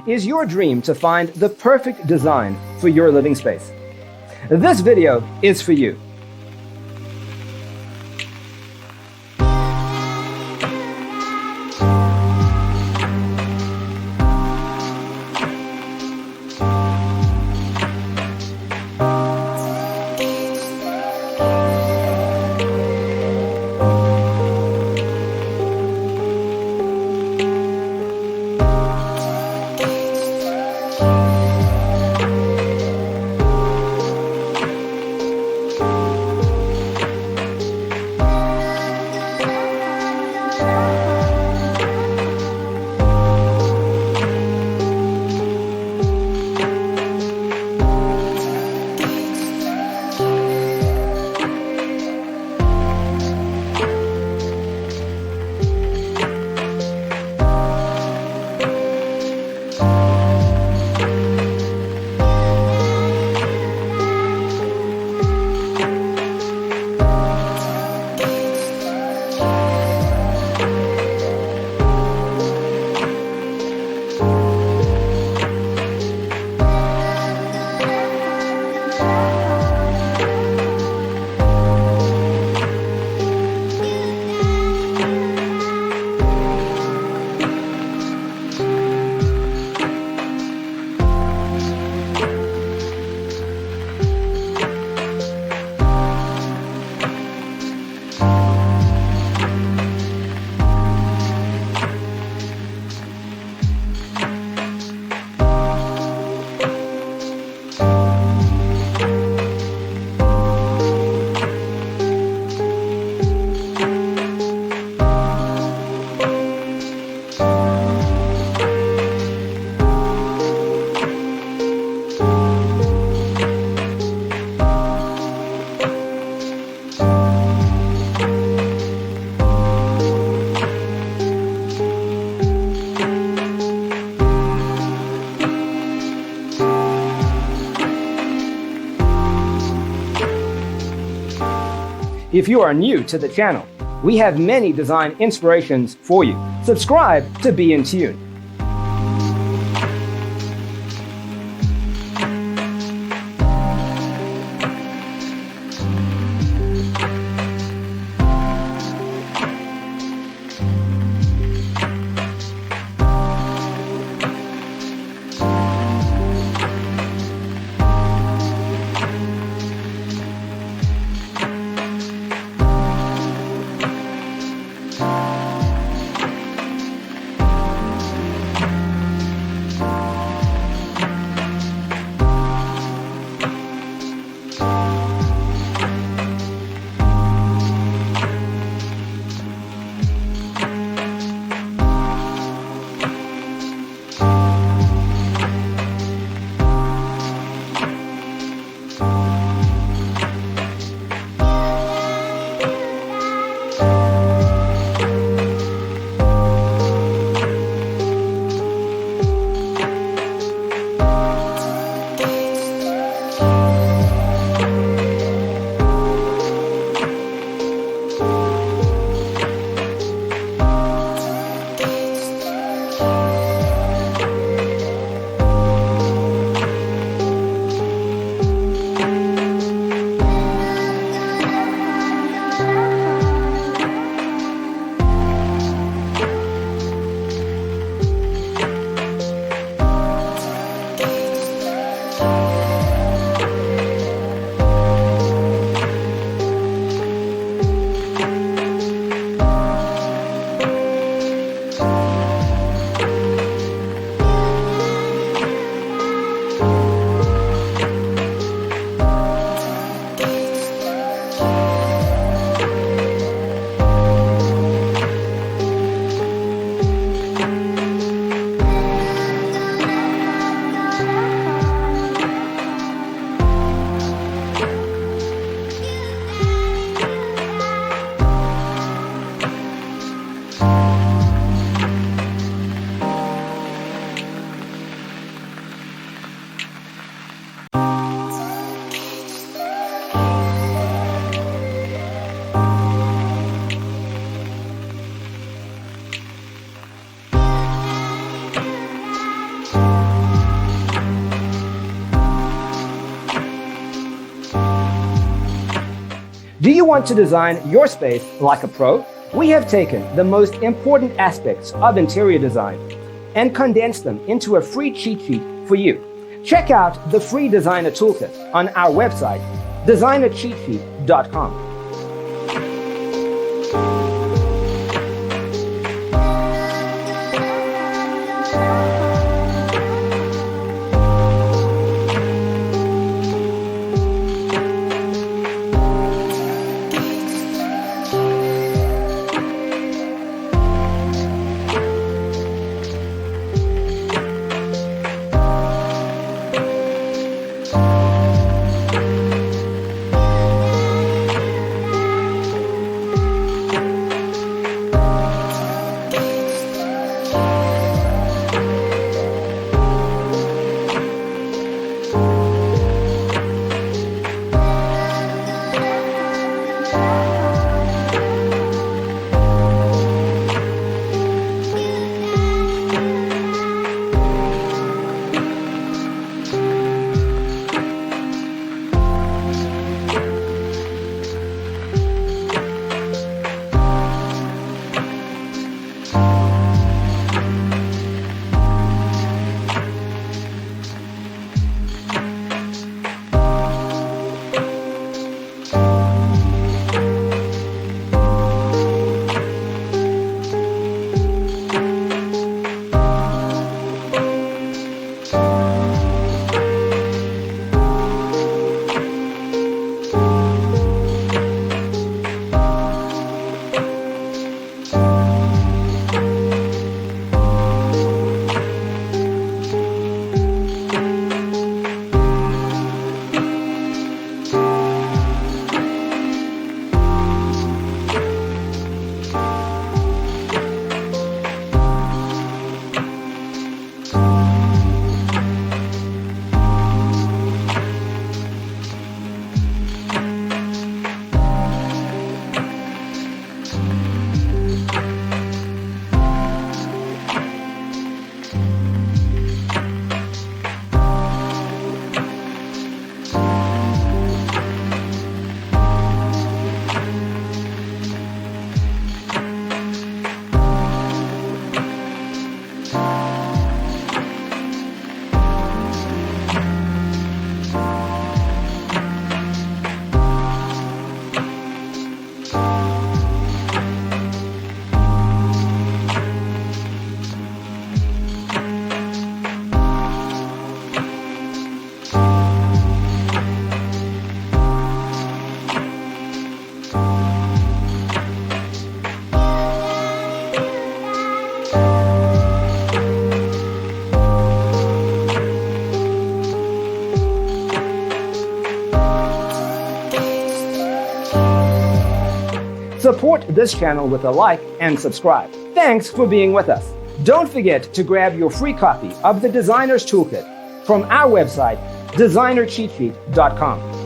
is your dream to find the perfect design for your living space? This video is for you. If you are new to the channel, we have many design inspirations for you. Subscribe to be in tune. Do you want to design your space like a pro? We have taken the most important aspects of interior design and condensed them into a free cheat sheet for you. Check out the free designer toolkit on our website, designercheatsheet.com. Support this channel with a like and subscribe. Thanks for being with us. Don't forget to grab your free copy of the Designer's Toolkit from our website, designercheatsheet.com.